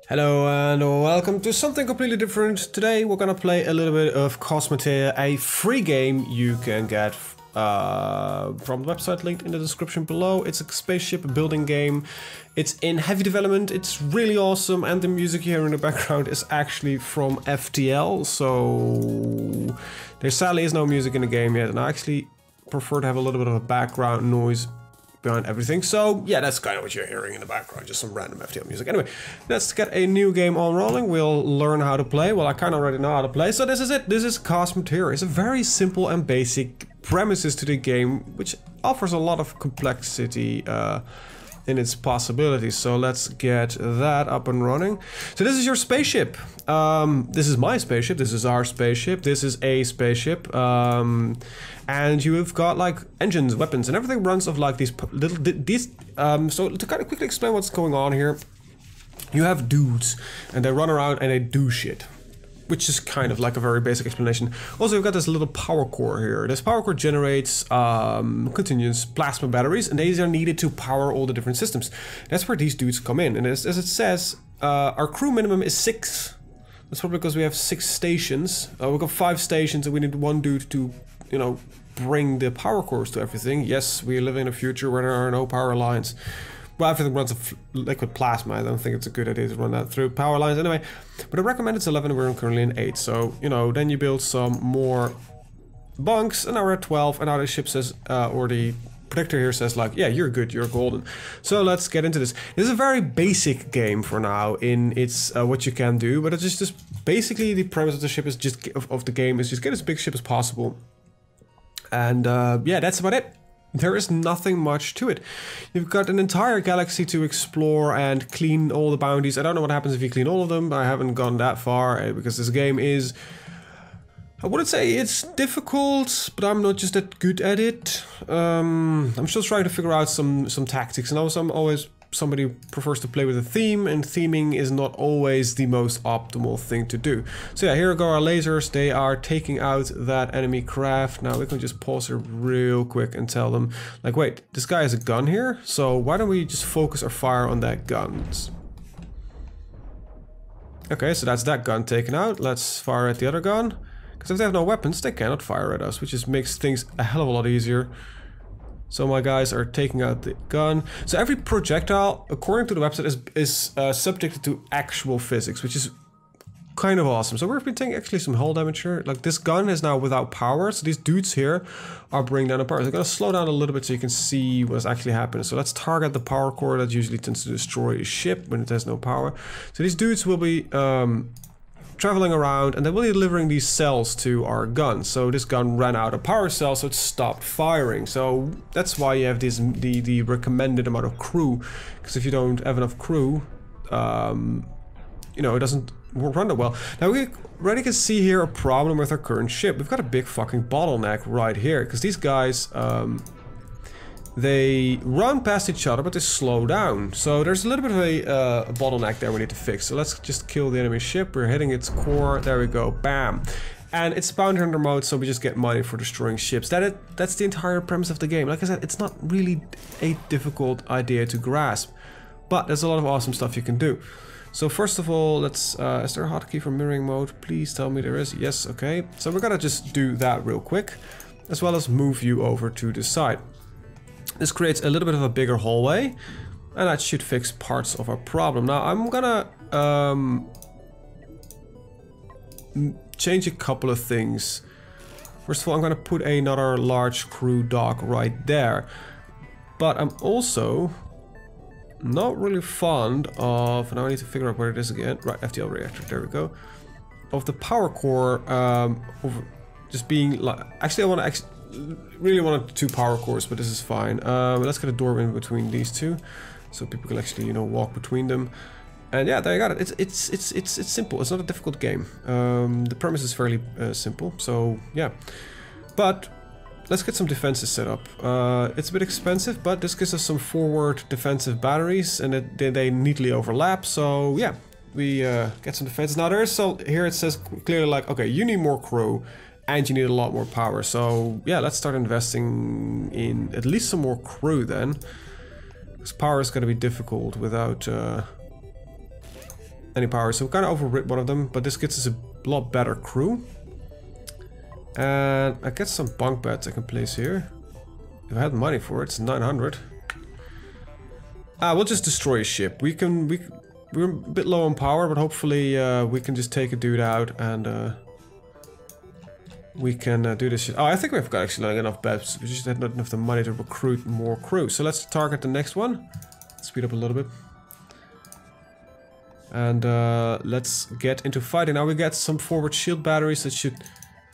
Hello and welcome to something completely different. Today we're gonna play a little bit of Cosmoteer, a free game you can get from the website linked in the description below. It's a spaceship building game. It's in heavy development, it's really awesome, and the music here in the background is actually from FTL, so there sadly is no music in the game yet, and I actually prefer to have a little bit of a background noise behind everything. So yeah, that's kind of what you're hearing in the background, just some random FTL music. Anyway, let's get a new game on rolling. We'll learn how to play. Well, I kind of already know how to play, so this is it. This is Cosmoteer. It's a very simple and basic premises to the game, which offers a lot of complexity in its possibilities. So let's get that up and running. So this is your spaceship. This is my spaceship. This is our spaceship. This is a spaceship. And you've got like engines, weapons, and everything runs off like these little so to kind of quickly explain what's going on here, you have dudes and they run around and they do shit, which is kind of like a very basic explanation. Also, you've got this little power core here. This power core generates continuous plasma batteries, and these are needed to power all the different systems. That's where these dudes come in. And as it says, our crew minimum is 6. That's probably because we have 6 stations. We've got 5 stations, and we need 1 dude to, you know, bring the power cores to everything. Yes, we live in a future where there are no power lines. Well, everything runs off liquid plasma. I don't think it's a good idea to run that through power lines anyway. But I recommend it's 11, we're currently in 8. So, you know, then you build some more bunks, and now we're at 12, and now the ship says, or the predictor here says like, yeah, you're good, you're golden. So let's get into this. This is a very basic game for now in its what you can do, but it's just basically the premise of the ship is just, of the game is just get as big a ship as possible. And yeah, that's about it. There is nothing much to it. You've got an entire galaxy to explore and clean all the bounties. I don't know what happens if you clean all of them. I haven't gone that far because this game is, I wouldn't say it's difficult, but I'm not just that good at it. I'm still trying to figure out some tactics, and also I'm always somebody who prefers to play with a theme, and theming is not always the most optimal thing to do. So yeah, here go our lasers. They are taking out that enemy craft. Now we can just pause here real quick and tell them, like, wait, this guy has a gun here, so why don't we just focus our fire on that gun? Okay, so that's that gun taken out. Let's fire at the other gun, because if they have no weapons, they cannot fire at us, which just makes things a hell of a lot easier. So my guys are taking out the gun. So every projectile, according to the website, is subjected to actual physics, which is kind of awesome. So we've been taking actually some hull damage here. Like, this gun is now without power, so these dudes here are bringing down the power. So I'm gonna slow down a little bit so you can see what's actually happening. So let's target the power core that usually tends to destroy a ship when it has no power. So these dudes will be traveling around, and they will be delivering these cells to our gun. So this gun ran out of power cells, so it stopped firing. So that's why you have this the recommended amount of crew, because if you don't have enough crew, you know, it doesn't run that well. Now we already can see here a problem with our current ship. We've got a big fucking bottleneck right here, because these guys they run past each other, but they slow down. So there's a little bit of a bottleneck there we need to fix. So let's just kill the enemy ship. We're hitting its core. There we go. Bam. And it's bounty hunter mode, so we just get money for destroying ships. That's the entire premise of the game. Like I said, it's not really a difficult idea to grasp, but there's a lot of awesome stuff you can do. So first of all, let's, is there a hotkey for mirroring mode? Please tell me there is. Yes, okay. So we're gonna just do that real quick, as well as move you over to the side. This creates a little bit of a bigger hallway, and that should fix parts of our problem. Now I'm gonna change a couple of things. First of all, I'm gonna put another large crew dock right there, but I'm also not really fond of, now I need to figure out where it is again, right, FTL reactor, there we go, of the power core over just being like, actually I want to really wanted 2 power cores, but this is fine. Let's get a door in between these 2, so people can actually, you know, walk between them. And yeah, there you got it. It's simple. It's not a difficult game. The premise is fairly simple. So yeah, but let's get some defenses set up. It's a bit expensive, but this gives us some forward defensive batteries, and they neatly overlap. So yeah, we get some defenses. Now there is, so here it says clearly like, okay, you need more crew, and you need a lot more power. So yeah, let's start investing in at least some more crew then, because power is going to be difficult without any power. So we kind of overrid one of them, but this gets us a lot better crew. And I get some bunk beds I can place here. If I had money for it, it's 900. We'll just destroy a ship. We're a bit low on power, but hopefully we can just take a dude out and we can do this shit. Oh, I think we've got actually like enough beds. We just had not enough the money to recruit more crew. So let's target the next one. Speed up a little bit. And let's get into fighting. Now we get some forward shield batteries that should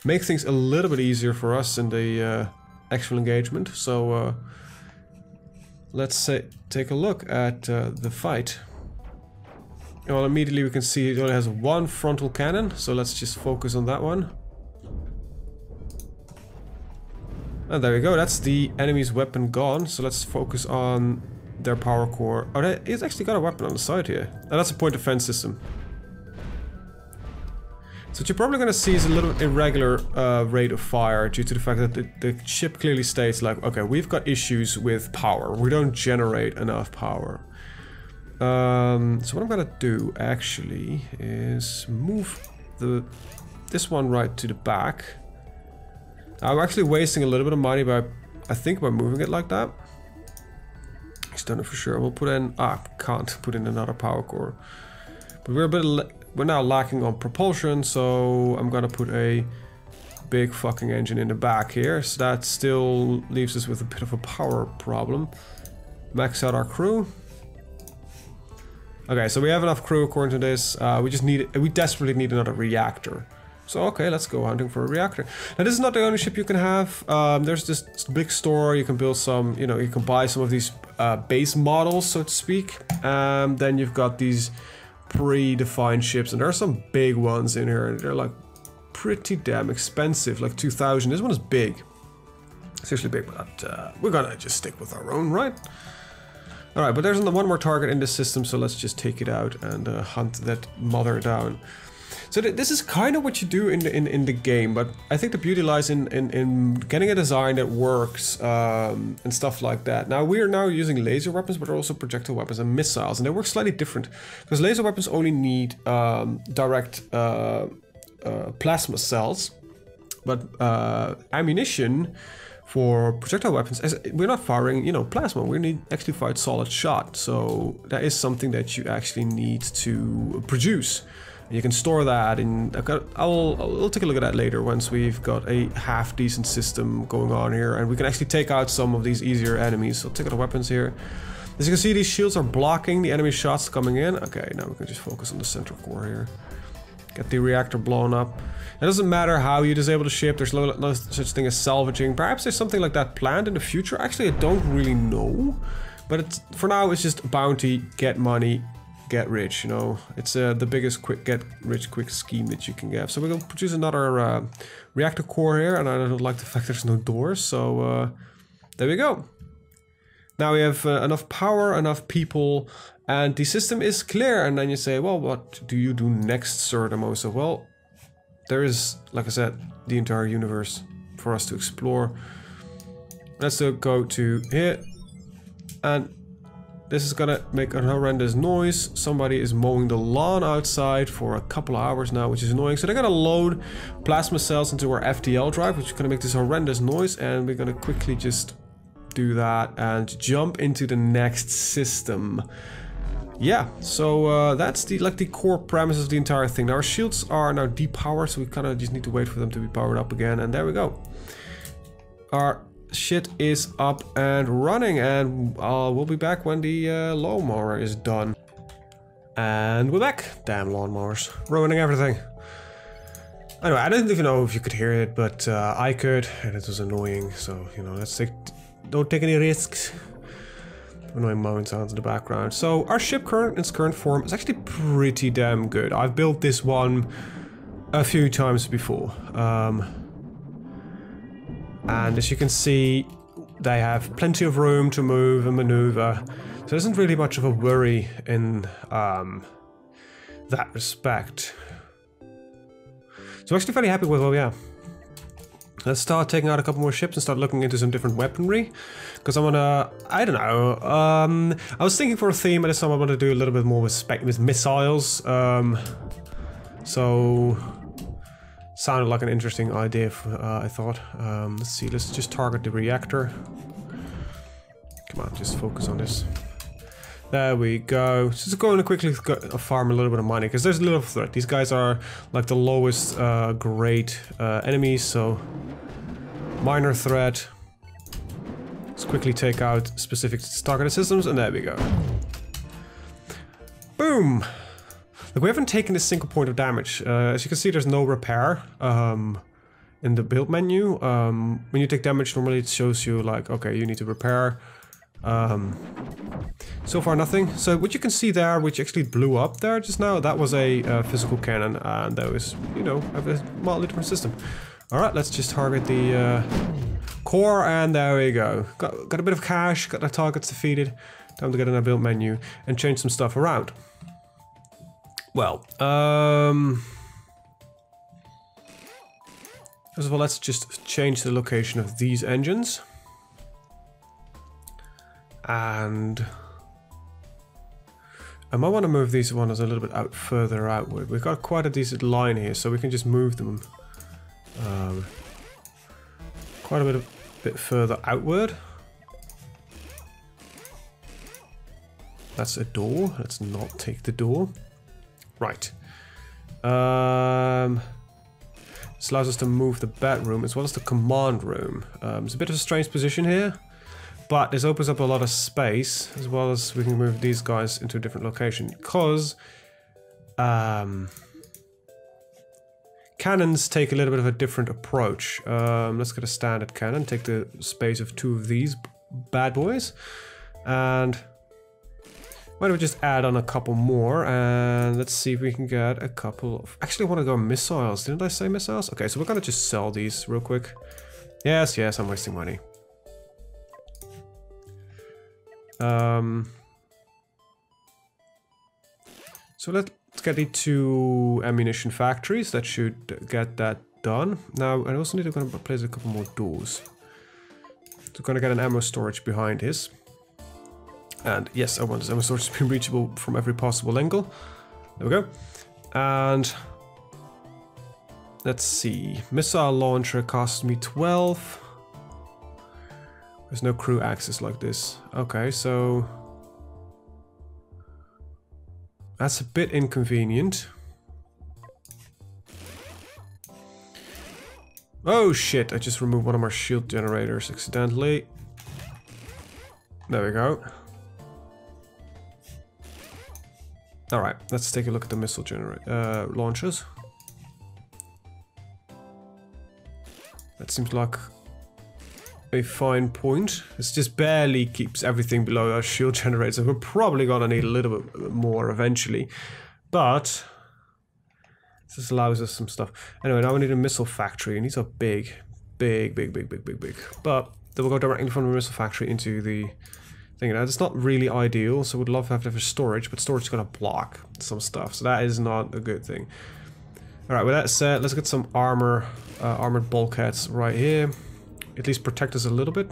make things a little bit easier for us in the actual engagement. So let's take a look at the fight. Well, immediately we can see it only has one frontal cannon, so let's just focus on that one. And there we go, that's the enemy's weapon gone, so let's focus on their power core. Oh, it's actually got a weapon on the side here. And that's a point defense system. So what you're probably going to see is a little irregular rate of fire due to the fact that the ship clearly states like, okay, we've got issues with power. We don't generate enough power. So what I'm going to do actually is move this one right to the back. I'm actually wasting a little bit of money by, I think, by moving it like that. Just don't know for sure. We'll put in, can't put in another power core. But we're now lacking on propulsion, so I'm gonna put a big fucking engine in the back here. So that still leaves us with a bit of a power problem. Max out our crew. Okay, so we have enough crew according to this. We desperately need another reactor. So okay, let's go hunting for a reactor. Now this is not the only ship you can have. There's this big store. You can build some, you can buy some of these base models, so to speak. Then you've got these predefined ships, and there are some big ones in here, and they're like pretty damn expensive, like 2,000. This one is big, seriously big, but we're gonna just stick with our own, right? All right, but there's one more target in this system, so let's just take it out and hunt that mother down. So this is kind of what you do in the game, but I think the beauty lies in getting a design that works and stuff like that. Now we are now using laser weapons, but also projectile weapons and missiles, and they work slightly different because laser weapons only need direct plasma cells, but ammunition for projectile weapons, we're not firing, plasma. We need actually fire solid shot, so that is something that you actually need to produce. You can store that in. We'll take a look at that later once we've got a half decent system going on here, and we can actually take out some of these easier enemies. So take out the weapons here. As you can see, these shields are blocking the enemy shots coming in. Okay, now we can just focus on the central core here. Get the reactor blown up. It doesn't matter how you disable the ship. There's no such thing as salvaging. Perhaps there's something like that planned in the future. Actually, I don't really know. But for now, it's just bounty, get money, get rich, it's the biggest get rich quick scheme that you can get. So we're gonna produce another reactor core here, and I don't like the fact there's no doors, so there we go. Now we have enough power, enough people, and the system is clear. And then you say, well, what do you do next, Sir Dimosa? Well, there is, like I said, the entire universe for us to explore. Let's go to here, and this is gonna make a horrendous noise. Somebody is mowing the lawn outside for a couple of hours now, which is annoying. So they're gonna load plasma cells into our FTL drive, which is gonna make this horrendous noise, and we're gonna quickly just do that and jump into the next system. Yeah, so that's the core premise of the entire thing. Now our shields are now depowered, so we kind of just need to wait for them to be powered up again, and there we go. Our shit is up and running, and we'll be back when the lawnmower is done. And we're back. Damn lawnmowers, ruining everything. Anyway, I didn't even know if you could hear it, but I could, and it was annoying. So don't take any risks. Annoying mowing sounds in the background. So our ship in its current form is actually pretty damn good. I've built this one a few times before. And as you can see, they have plenty of room to move and maneuver. So there isn't really much of a worry in that respect. So I'm actually fairly happy with, well, yeah. Let's start taking out a couple more ships and start looking into some different weaponry. Because I wanna, I don't know, I was thinking for a theme at this time I want to do a little bit more with missiles. So, sounded like an interesting idea, I thought. Let's see, let's just target the reactor. Come on, just focus on this. There we go. Just going to quickly farm a little bit of money, because there's a little threat. These guys are like the lowest grade enemies, so minor threat. Let's quickly take out specific targeted systems, and there we go. Boom! Like, we haven't taken a single point of damage. As you can see, there's no repair in the build menu. When you take damage, normally it shows you like, okay, you need to repair. So far nothing. So what you can see there, which actually blew up there just now, that was a physical cannon, and that was, you know, a mildly different system. Alright, let's just target the core, and there we go. Got a bit of cash, got the targets defeated. Time to get in our build menu and change some stuff around. Well, first of all, let's just change the location of these engines. And I might want to move these ones a little bit out further outward. We've got quite a decent line here, so we can just move them quite a bit further outward. That's a door. Let's not take the door. Right. This allows us to move the bedroom as well as the command room. It's a bit of a strange position here, but this opens up a lot of space, as well as we can move these guys into a different location, because cannons take a little bit of a different approach. Let's get a standard cannon, take the space of two of these bad boys, and why don't we just add on a couple more, and let's see if we can get a couple of... Actually, I want to go missiles. Didn't I say missiles? Okay, so we're gonna just sell these real quick. Yes, I'm wasting money. So let's get the two ammunition factories. That should get that done. Now, I also need to place a couple more doors. So we're gonna get an ammo storage behind this. And yes, I want this ammo storage to be reachable from every possible angle. There we go. And let's see. Missile launcher cost me 12. There's no crew access like this. Okay, so that's a bit inconvenient. Oh shit, I just removed one of our shield generators accidentally. There we go. Alright, let's take a look at the missile launchers. That seems like a fine point. It just barely keeps everything below our shield generator. We're probably gonna need a little bit more eventually, but this allows us some stuff. Anyway, now we need a missile factory, and these are big. But then we'll go directly from the missile factory into the thing. Now, it's not really ideal, so we'd love to have storage, but storage is gonna block some stuff, so that is not a good thing. Alright, with that said, let's get some armored bulkheads right here. At least protect us a little bit.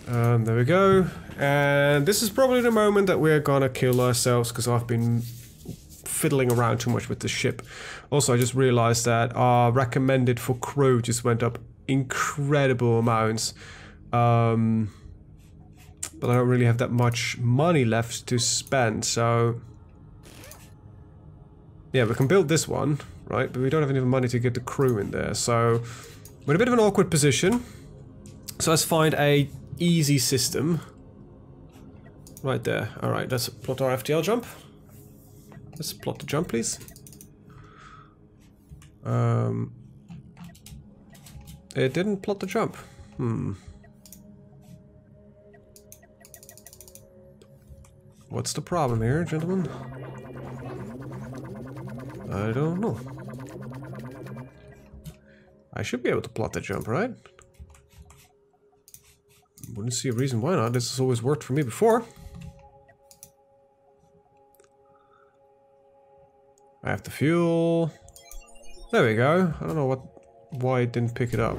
There we go. And this is probably the moment that we're gonna kill ourselves, because I've been fiddling around too much with the ship. Also, I just realized that our recommended for crew just went up incredible amounts. But I don't really have that much money left to spend, so... Yeah, we can build this one, right? But we don't have enough money to get the crew in there, so... We're in a bit of an awkward position. So let's find a easy system. Right there. Alright, let's plot our FTL jump. Let's plot the jump, please. It didn't plot the jump. What's the problem here, gentlemen? I don't know. I should be able to plot the jump, right? Wouldn't see a reason why not. This has always worked for me before. I have the fuel. There we go. I don't know what why it didn't pick it up.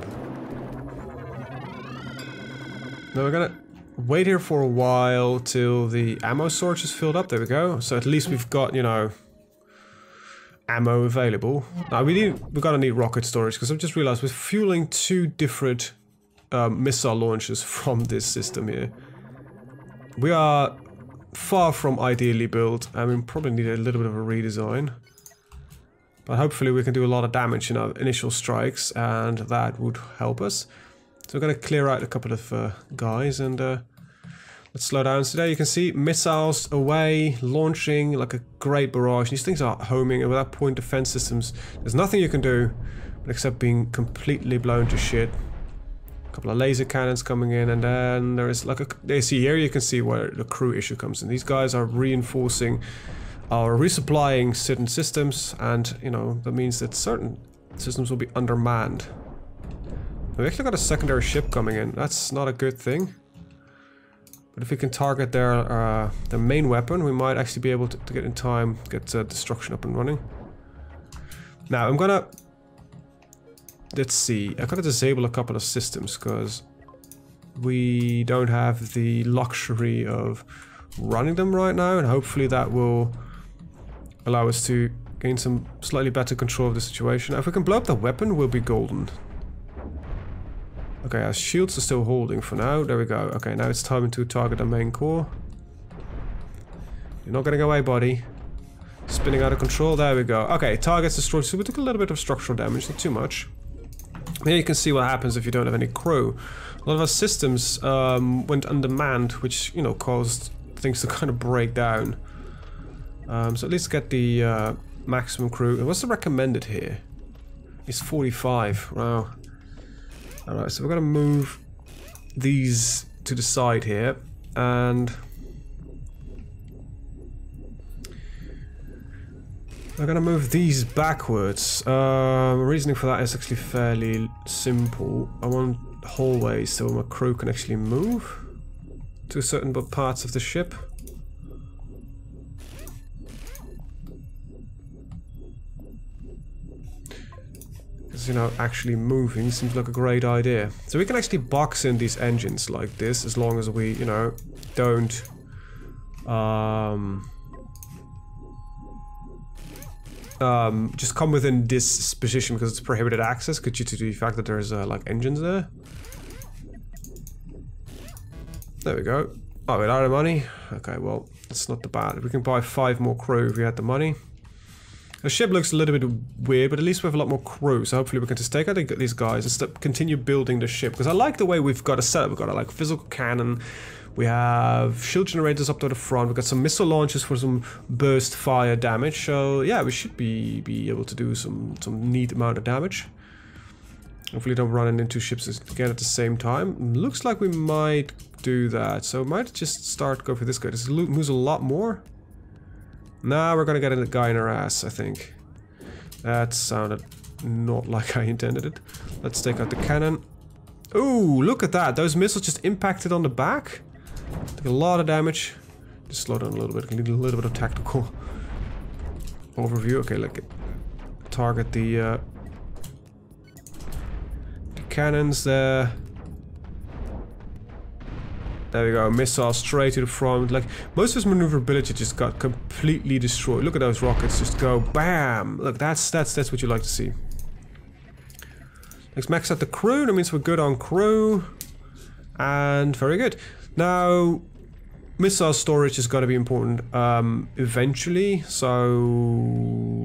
Now we're gonna wait here for a while till the ammo storage is filled up. There we go. So at least we've got, you know, ammo available. Now we're gonna need rocket storage because I've just realized we're fueling 2 different missile launches from this system here. We are far from ideally built. I mean, probably need a little bit of a redesign. But hopefully we can do a lot of damage in our initial strikes, and that would help us. So we're going to clear out a couple of guys, and let's slow down. So there you can see missiles away, launching like a great barrage. These things are homing, and without point defense systems, there's nothing you can do except being completely blown to shit. A couple of laser cannons coming in, and then there is like here you can see where the crew issue comes in. These guys are reinforcing or resupplying certain systems, and you know that means that certain systems will be undermanned. We actually got a secondary ship coming in. That's not a good thing. But if we can target their main weapon, we might actually be able to get in time, get destruction up and running. Now I'm gonna, let's see, I gotta disable a couple of systems because we don't have the luxury of running them right now, and hopefully that will allow us to gain some slightly better control of the situation. If we can blow up the weapon, we'll be golden. Okay, our shields are still holding for now. There we go. Okay, now it's time to target the main core. You're not getting away, buddy. Spinning out of control. There we go. Okay, targets destroyed. So we took a little bit of structural damage, not too much. Here you can see what happens if you don't have any crew. A lot of our systems went undermanned, which, you know, caused things to kind of break down. So at least get the maximum crew. And what's the recommended here? It's 45. Wow. Alright, so we're gonna move these to the side here, and we're gonna move these backwards. Reasoning for that is actually fairly simple. I want hallways so my crew can actually move to certain parts of the ship. You know, actually moving seems like a great idea. So we can actually box in these engines like this, as long as we, you know, don't just come within this position because it's prohibited access due to the fact that there's like engines there. There we go. Oh, we're out of money? Okay, well, that's not too bad. We can buy 5 more crew if we had the money. The ship looks a little bit weird, but at least we have a lot more crew, so hopefully we can just take out these guys and continue building the ship. Because I like the way we've got it set up. We've got a like physical cannon, we have shield generators up to the front, we've got some missile launchers for some burst fire damage. So yeah, we should be able to do some neat amount of damage. Hopefully don't run into ships again at the same time. Looks like we might do that, so we might just go for this guy. This moves a lot more. Now we're gonna get a guy in our ass, I think. That sounded not like I intended it. Let's take out the cannon. Ooh, look at that. Those missiles just impacted on the back. Took a lot of damage. Just slow down a little bit. I need a little bit of tactical overview. Okay, let's target the cannons there. There we go, missile straight to the front. Like, most of his maneuverability just got completely destroyed. Look at those rockets just go BAM! Look, that's what you like to see. Let's max out the crew. That means we're good on crew. And very good. Now, missile storage is going to be important eventually. So,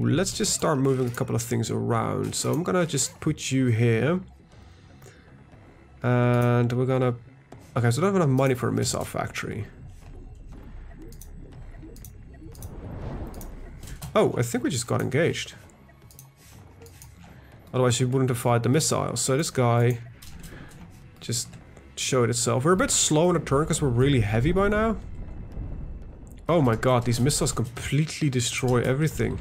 let's just start moving a couple of things around. So, I'm going to just put you here. And we're going to... Okay, so I don't have enough money for a missile factory. Oh, I think we just got engaged. Otherwise you wouldn't have fired the missiles. So this guy just showed itself. We're a bit slow in the turn because we're really heavy by now. Oh my god, these missiles completely destroy everything.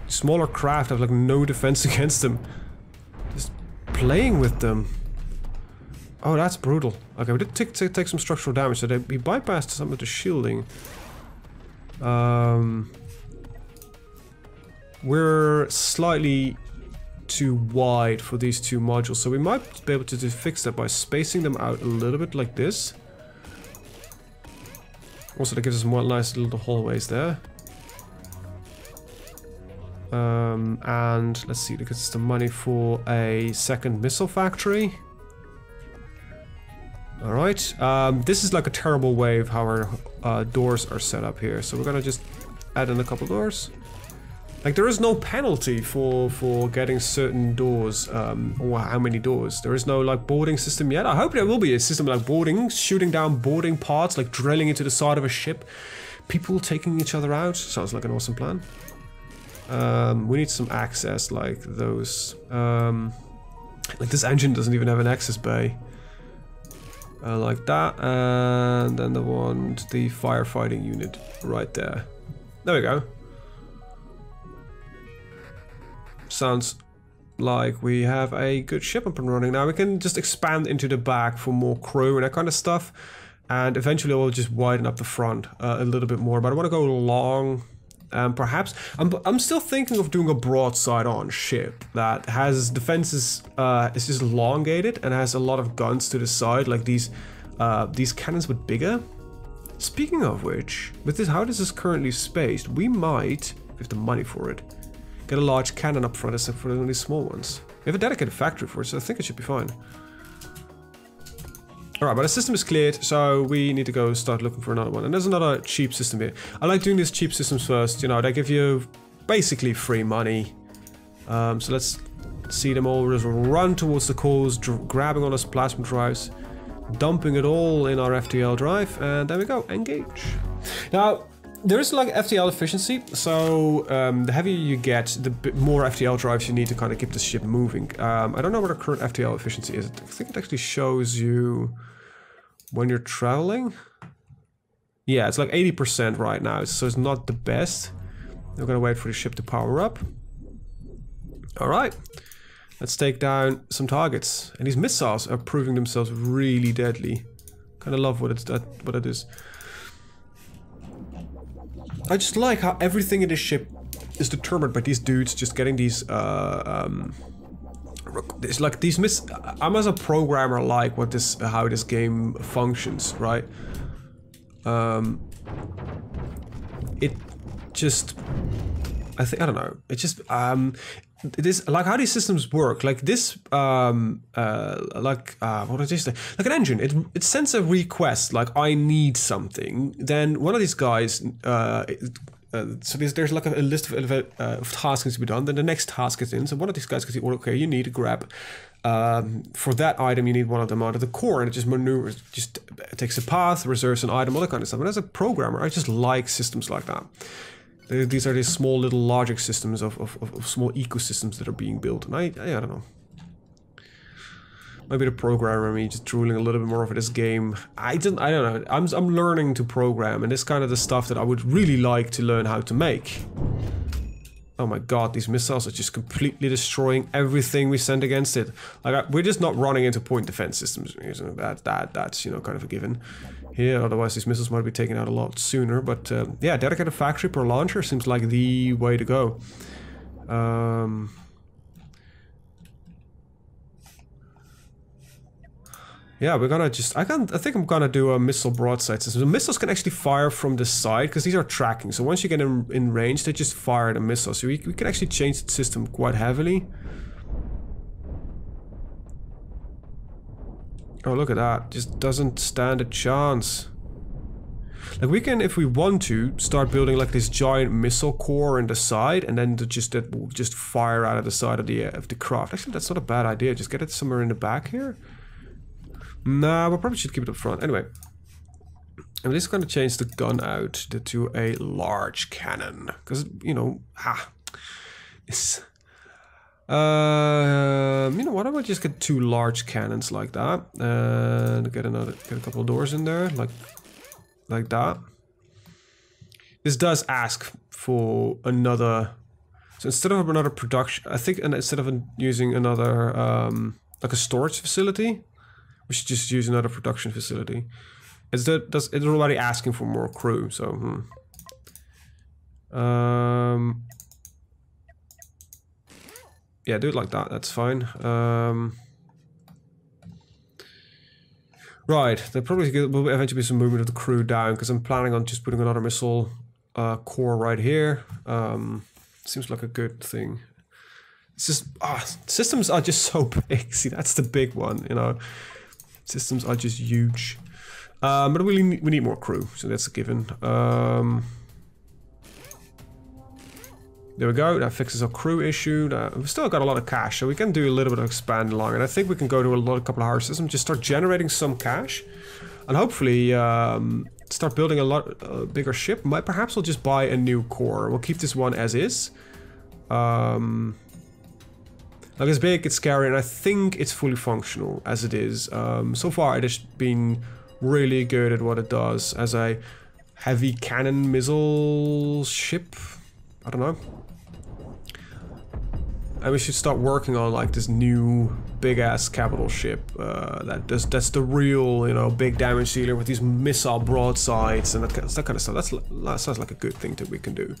Smaller craft have like no defense against them. Just playing with them. Oh, that's brutal. Okay, we did take some structural damage, so we bypassed some of the shielding. We're slightly too wide for these two modules, so we might be able to fix that by spacing them out a little bit like this. Also, that gives us more nice little hallways there. And let's see, that gives us the money for a second missile factory. Alright, this is like a terrible way of how our doors are set up here, so we're gonna just add in a couple doors. Like, there is no penalty for getting certain doors, or how many doors. There is no, like, boarding system yet. I hope there will be a system like boarding, shooting down boarding parts, like drilling into the side of a ship. People taking each other out. Sounds like an awesome plan. We need some access, like those. Like, this engine doesn't even have an access bay. Like that, and then the firefighting unit right there. There we go. Sounds like we have a good ship up and running. Now we can just expand into the back for more crew and that kind of stuff, and eventually we'll just widen up the front a little bit more, but I want to go long. Perhaps I'm still thinking of doing a broadside on ship that has defenses, is just elongated and has a lot of guns to the side, like these cannons but bigger. Speaking of which, with this, how this is currently spaced, we might, if the money for it, get a large cannon up front except for only small ones. We have a dedicated factory for it, so I think it should be fine. Alright, but the system is cleared, so we need to go start looking for another one. And there's another cheap system here. I like doing these cheap systems first, you know, they give you basically free money. So let's see them all just run towards the cores, grabbing all those plasma drives, dumping it all in our FTL drive, and there we go, engage. Now, there is like FTL efficiency, so the heavier you get, the more FTL drives you need to kind of keep the ship moving. I don't know what the current FTL efficiency is. I think it actually shows you when you're traveling. Yeah, it's like 80% right now, so it's not the best. We're gonna wait for the ship to power up. Alright, let's take down some targets. And these missiles are proving themselves really deadly. Kind of love what it is. I just like how everything in this ship is determined by these dudes just getting these, it's like these I'm as a programmer like how this game functions, right? It just, I don't know, it just, it is like how these systems work, like this, what did I say? Like an engine, it sends a request, like I need something, then one of these guys, so there's like a list of tasks to be done, then the next task is in, so one of these guys can say, well, okay, you need to grab, for that item you need one of them out of the core, and it just maneuvers, just takes a path, reserves an item, all that kind of stuff. And as a programmer, I just like systems like that. These are these small little logic systems of small ecosystems that are being built, and I don't know. Maybe the programmer me just drooling a little bit more over this game. I don't know. I'm learning to program, and this kind of the stuff that I would really like to learn how to make. Oh my god, these missiles are just completely destroying everything we send against it. Like we're just not running into point defense systems. That's you know kind of a given. Here, otherwise these missiles might be taken out a lot sooner, but yeah, dedicated factory per launcher seems like the way to go. Yeah, we're gonna just, I think I'm gonna do a missile broadside system. The missiles can actually fire from the side, because these are tracking, so once you get in range, they just fire the missile, so we can actually change the system quite heavily. Oh, look at that. Just doesn't stand a chance. Like, we can, if we want to, start building like this giant missile core in the side, and then that will just fire out of the side of the craft. Actually, that's not a bad idea. Just get it somewhere in the back here. Nah, we probably should keep it up front. Anyway. I'm just going to change the gun out to a large cannon. Because, you know, it's... you know, why don't we just get two large cannons like that, and get a couple of doors in there, like that. This does ask for another, so instead of another production, I think, and instead of using another, like a storage facility, we should just use another production facility. It's already asking for more crew, so Yeah, do it like that. That's fine. Right, there probably will eventually be some movement of the crew down because I'm planning on just putting another missile core right here. Seems like a good thing. It's just systems are just so big. See, that's the big one, you know. Systems are just huge. But we need more crew, so that's a given. There we go, that fixes our crew issue. We've still got a lot of cash, so we can do a little bit of expand along, and I think we can go to a couple of hard systems, just start generating some cash, and hopefully start building a bigger ship. Perhaps we'll just buy a new core. We'll keep this one as is. Like it's big, it's scary, and I think it's fully functional as it is. So far it has been really good at what it does as a heavy cannon missile ship. I don't know. And we should start working on like this new big-ass capital ship that's the real, you know, big damage dealer with these missile broadsides and that kind of stuff. That sounds like a good thing that we can do.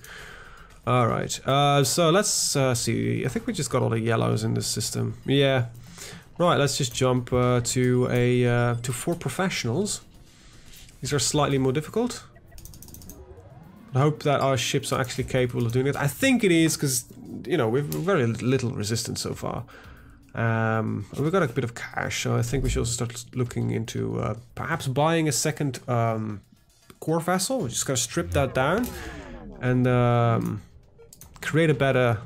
All right, so let's see. I think we just got all the yellows in this system. Yeah. Right, let's just jump to 4 professionals. These are slightly more difficult. I hope that our ships are actually capable of doing it. I think it is, because, you know, we've very little resistance so far. We've got a bit of cash, so I think we should also start looking into perhaps buying a second core vessel. We're just gonna strip that down and create a better,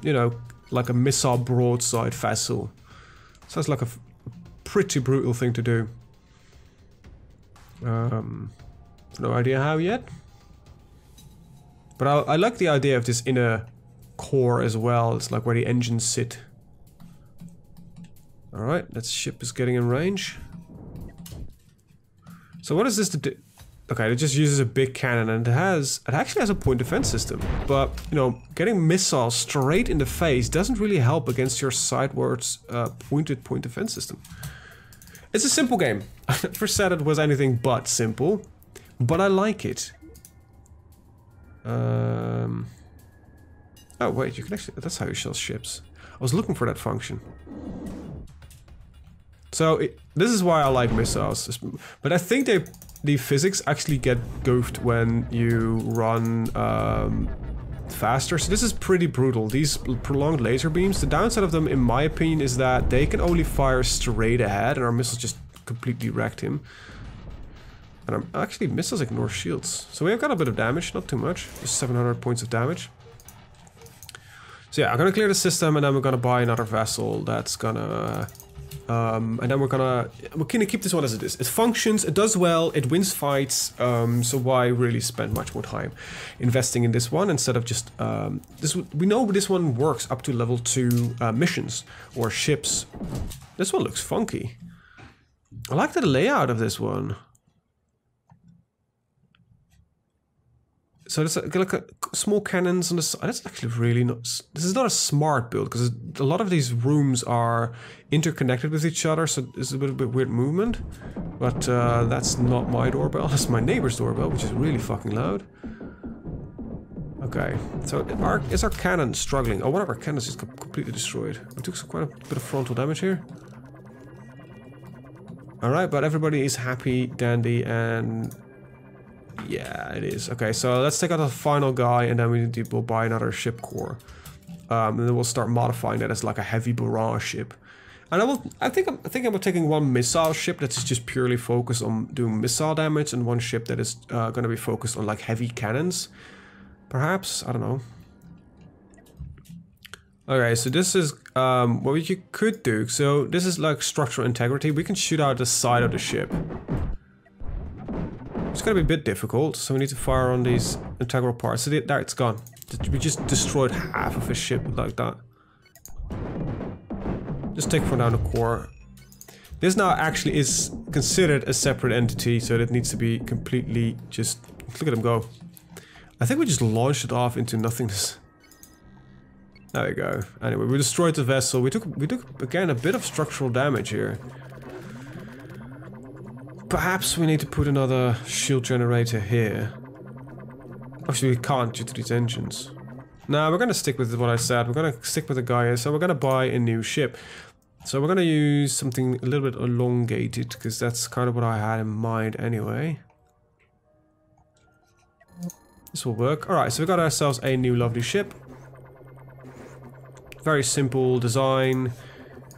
you know, like a missile broadside vessel. Sounds like a pretty brutal thing to do. No idea how yet. But I like the idea of this inner core as well. It's like where the engines sit. Alright, that ship is getting in range. So what is this to do? Okay, it just uses a big cannon and it actually has a point defense system. But, you know, getting missiles straight in the face doesn't really help against your sidewards pointed point defense system. It's a simple game. I never said it was anything but simple, but I like it. Oh wait, you can actually, that's how you shell ships. I was looking for that function. So this is why I like missiles, but I think the physics actually get goofed when you run faster. So this is pretty brutal. These prolonged laser beams, the downside of them in my opinion is that they can only fire straight ahead and our missiles just completely wrecked him. And actually missiles ignore shields. So we have got a bit of damage, not too much, just 700 points of damage. So yeah, I'm gonna clear the system and then we're gonna buy another vessel that's gonna... and then we're gonna keep this one as it is. It functions, it does well, it wins fights, so why really spend much more time investing in this one instead of just... we know this one works up to level 2 missions or ships. This one looks funky. I like the layout of this one. So there's like a small cannons on the side. That's actually really not... This is not a smart build because a lot of these rooms are interconnected with each other, so it's a bit weird movement. But that's not my doorbell. That's my neighbor's doorbell, which is really fucking loud. Okay, so is our cannon struggling? Oh, one of our cannons is completely destroyed. We took quite a bit of frontal damage here. Alright, but everybody is happy, dandy, and... Yeah, it is. Okay, so let's take out the final guy and then we'll buy another ship core. And then we'll start modifying that as like a heavy barrage ship. And I think I'm taking one missile ship that's just purely focused on doing missile damage and one ship that is going to be focused on like heavy cannons. Perhaps, I don't know. Okay, so this is what you could do. So this is like structural integrity. We can shoot out the side of the ship. It's gonna be a bit difficult, so we need to fire on these integral parts. So there, it's gone. We just destroyed half of a ship like that. Just take for down the core. This now actually is considered a separate entity, so it needs to be completely just... Look at them go. I think we just launched it off into nothingness. There we go. Anyway, we destroyed the vessel. We took again a bit of structural damage here. Perhaps we need to put another shield generator here. Actually, we can't due to these engines. Now we're gonna stick with what I said. We're gonna stick with the guy here. So we're gonna buy a new ship. So we're gonna use something a little bit elongated because that's kind of what I had in mind anyway. This will work. All right, so we got ourselves a new lovely ship. Very simple design.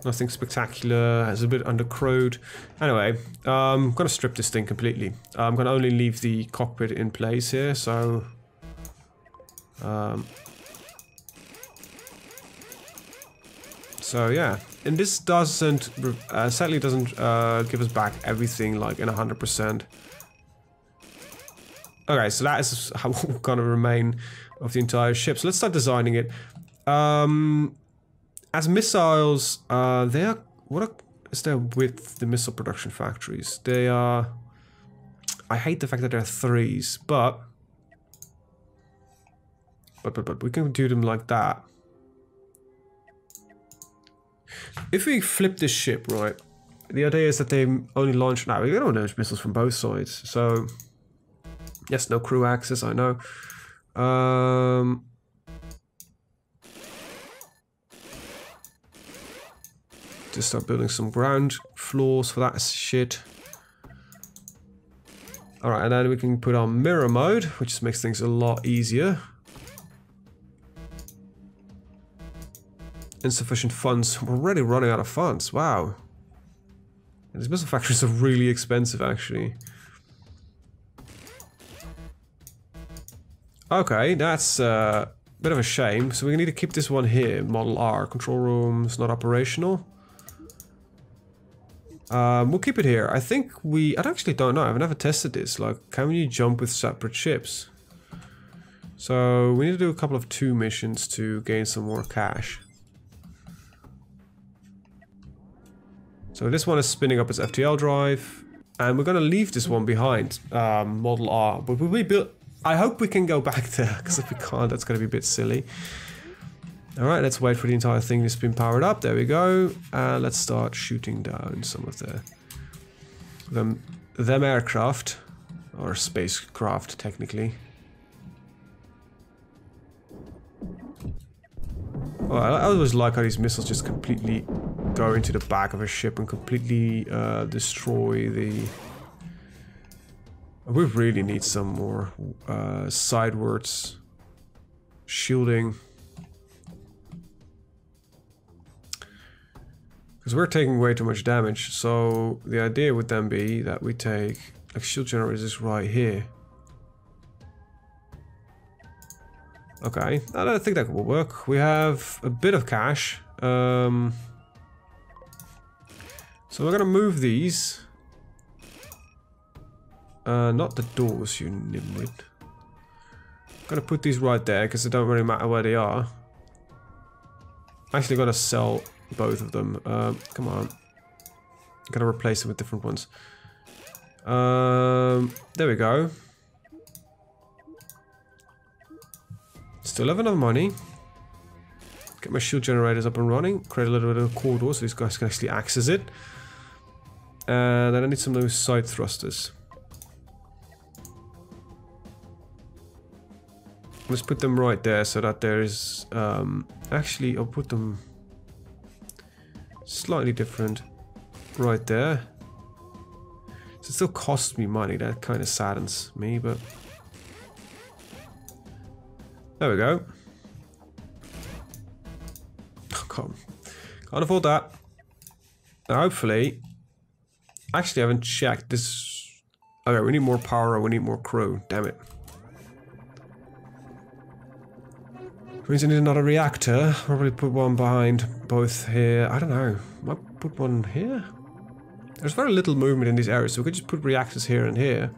Nothing spectacular. It's a bit undercrowed. Anyway, I'm gonna strip this thing completely. I'm gonna only leave the cockpit in place here. So. So yeah, and this doesn't, sadly doesn't give us back everything like in 100%. Okay, so that is how we're gonna remain of the entire ship. So let's start designing it. As missiles, they are, what is their width, the missile production factories? They are, I hate the fact that they're 3s, but we can do them like that. If we flip this ship, right, the idea is that they only launch, now we don't launch missiles from both sides, so yes, no crew access, I know. Just start building some ground floors for that shit. Alright, and then we can put on mirror mode, which just makes things a lot easier. Insufficient funds. We're already running out of funds. Wow. And these missile factories are really expensive, actually. Okay, that's a bit of a shame. So we need to keep this one here. Model R. Control room's not operational. We'll keep it here. I think I actually don't know. I've never tested this. Like, can you jump with separate ships? So we need to do a couple of 2 missions to gain some more cash. So this one is spinning up its FTL drive, and we're gonna leave this one behind, Model R. But we built. I hope we can go back there, because if we can't, that's gonna be a bit silly. All right, let's wait for the entire thing to spin powered up. There we go. Let's start shooting down some of them aircraft, or spacecraft technically. Oh, I always like how these missiles just completely go into the back of a ship and completely destroy the... We really need some more sidewards shielding. Because we're taking way too much damage, so the idea would then be that we take like shield generators right here. Okay, I think that will work. We have a bit of cash. So we're gonna move these. Not the doors, you nimwit. I'm gonna put these right there because it don't really matter where they are. I'm actually gonna sell both of them. Come on. I'm gonna replace them with different ones. There we go. Still have enough money. Get my shield generators up and running. Create a little bit of a corridor so these guys can actually access it. And then I need some of those side thrusters. Let's put them right there so that there is... actually, I'll put them slightly different right there. So it still costs me money. That kind of saddens me, but... There we go. Oh, can't afford that. Now, hopefully... Actually, I haven't checked this... Okay, we need more power, we need more crew. Damn it. Means I need another reactor. Probably put one behind both here. I don't know. Might put one here? There's very little movement in these areas, so we could just put reactors here and here.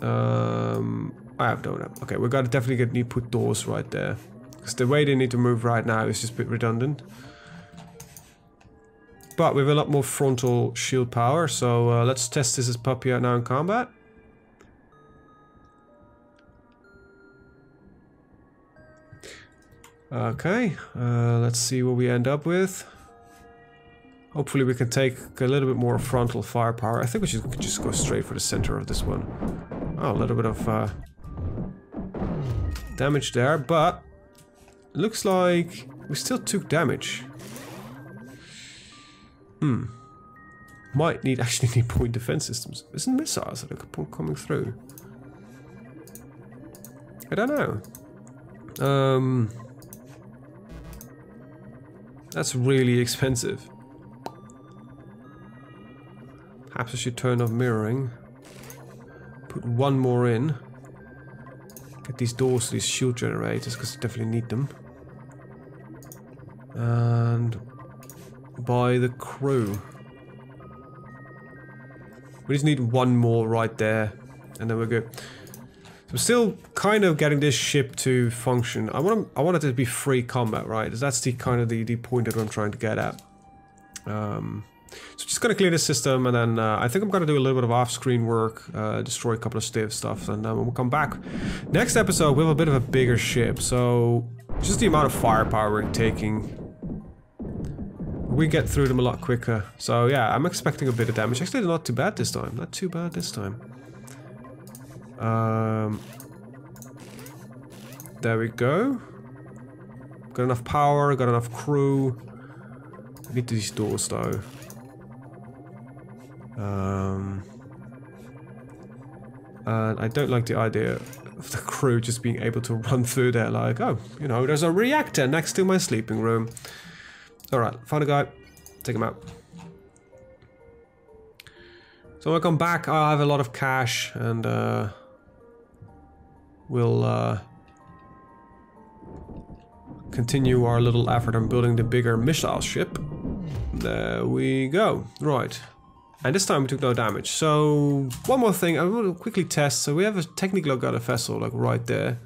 I have no idea. Okay, we've got to definitely need to put doors right there. Because the way they need to move right now is just a bit redundant. But we have a lot more frontal shield power, so let's test this puppy out now in combat. Okay, let's see what we end up with. Hopefully we can take a little bit more frontal firepower. I think we should just go straight for the center of this one. Oh, a little bit of damage there, but it looks like we still took damage. Might actually need point defense systems. Isn't missiles that are coming through? I don't know. That's really expensive. Perhaps I should turn off mirroring. Put one more in. Get these doors to these shield generators, because I definitely need them. And buy the crew. We just need one more right there, and then we're good. So I'm still kind of getting this ship to function. I want it to be free combat, right? That's the kind of the point that I'm trying to get at. So just gonna clear this system, and then I think I'm gonna do a little bit of off-screen work, destroy a couple of stiff stuff, and then when we come back next episode, we have a bit of a bigger ship. So just the amount of firepower we're taking, we get through them a lot quicker. So yeah, I'm expecting a bit of damage. Actually, not too bad this time. Not too bad this time. There we go. Got enough power, got enough crew. I need these doors though. And I don't like the idea of the crew just being able to run through there like, oh, you know, there's a reactor next to my sleeping room. Alright, found a guy. Take him out. So when I come back, I'll have a lot of cash, and we'll continue our little effort on building the bigger missile ship. There we go. Right. And this time we took no damage. So one more thing, I want to quickly test. So we have technically got a vessel like right there.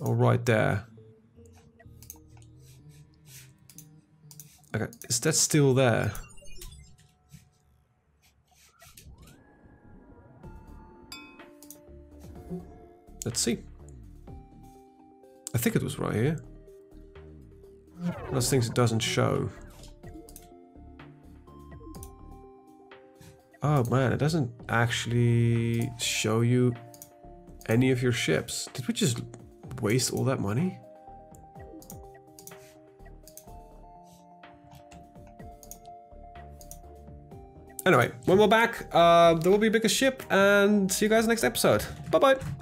Or right there. Okay, is that still there? Let's see. I think it was right here. Those things it doesn't show. Oh man, it doesn't actually show you any of your ships. Did we just waste all that money? Anyway, when we're back, there will be a bigger ship, and see you guys next episode. Bye bye!